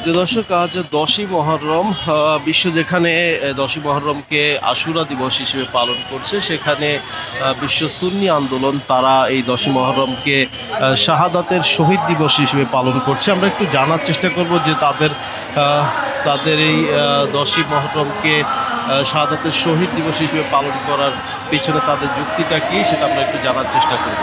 প্রিয় দর্শক, আজ 10ই মহররম। বিশ্ব যেখানে 10ই মহররমকে আশুরা দিবস হিসেবে পালন করছে, সেখানে বিশ্ব সুন্নি আন্দোলন তারা এই 10ই মহররমকে শাহাদাতের শহীদ দিবস হিসেবে পালন করছে। আমরা একটু জানার চেষ্টা করব যে তাদের এই 10ই মহররমকে শাহাদাতের শহীদ দিবস হিসেবে পালন করার পিছনে তাদের যুক্তিটা কী, সেটা আমরা একটু জানার চেষ্টা করব।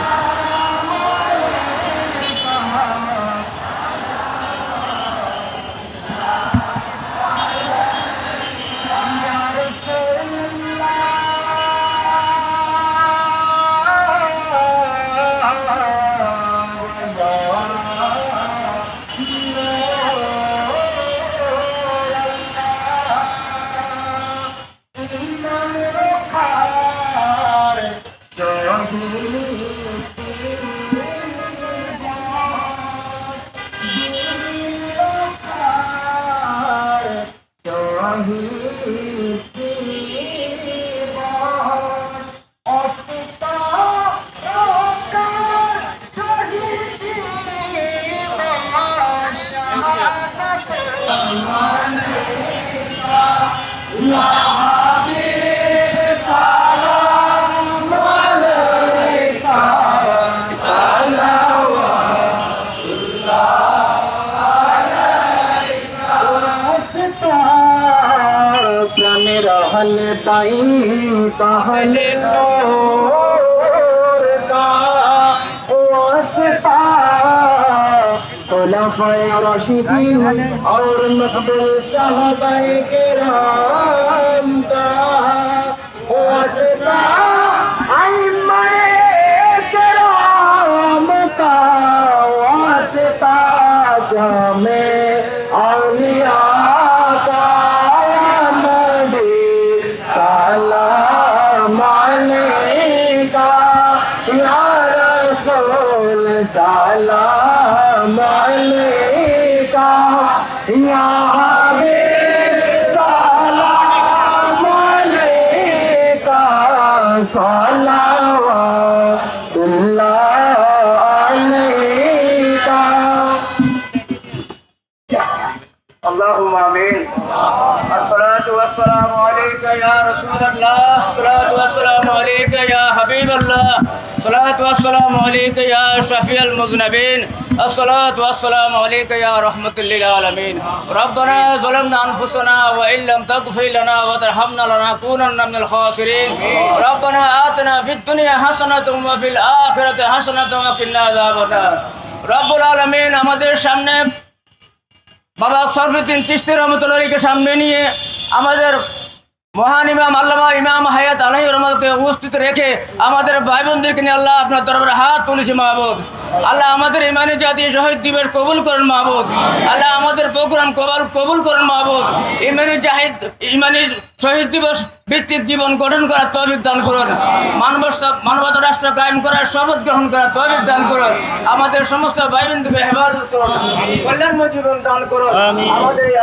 रहल पाई कहले नूर का वास्ता खुलफाए राशिदीन और मकबूल सहाबाए किराम का वास्ता अइम्माए किराम का वास्ता जामे औलिया सलाम अलैका या हबीब सलाम अलैका सलावतुल्लाह अलैका अल्लाहुम्मा आमीन। अस्सलातु वस्सलामु अलैका या रसूलल्लाह, अस्सलातु वस्सलामु अलैका या हबीबल्लाह, अस्सलातु वस्सलामु अलैका या शफीअल मुज़नबीन, अस्सलातु वस्सलामु अलैका या रहमतुल लिल आलमीन। रब्बना ज़लमना अनफुसना व इन लम तगफिर लना व तरहमना लनकुनन्ना मिनल खासिरीन। रब्बना आतिना फिद दुनिया हसनतुम व फिल आखिरति हसनतुम व किन्ना अज़ाबन्नार। रब्बुल आलमीन আমাদের সামনে বাবা শরফুদ্দীন চিশতি রহমতুল্লাহকে সামনে নিয়ে আমাদের মহান ইমাম আল্লামা ইমাম হায়াত আলাইহি রহমতকে উপস্থিত রেখে আমাদের ভাই বোনদেরকে নিয়ে আল্লাহ আপনার দরবারে হাত তুলেছি মাহবুব। আল্লাহ আমাদের ইমানি জাতীয় শহীদ দিবস কবুল করেন মাহবুব। আল্লাহ আমাদের প্রোগ্রাম কবুল করেন মাহবুব। ইমানি শহীদ দিবস ভিত্তিক জীবন গঠন করার তৌফিক দান করুন। মানবতা রাষ্ট্র কায়েম করার শপথ গ্রহণ করার তৌফিক দান করুন। আমাদের সমস্ত ভাই বোনদেরকে হেফাজত করুন, কল্যাণময় জীবন দান করুন।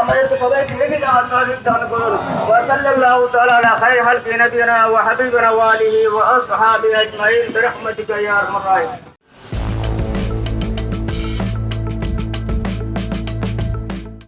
আমাদেরকে সবাইকে লেগে যাওয়ার তৌফিক দান করুন। ওয়া সাল্লাল্লাহু তাআলা আলা খায়রি খালকি নবিয়িনা ওয়া হাবিবিনা ওয়া আলিহি ওয়া আসহাবিহি আজমাইন বিরহমাতিকা ইয়া আরহামার রাহিমিন।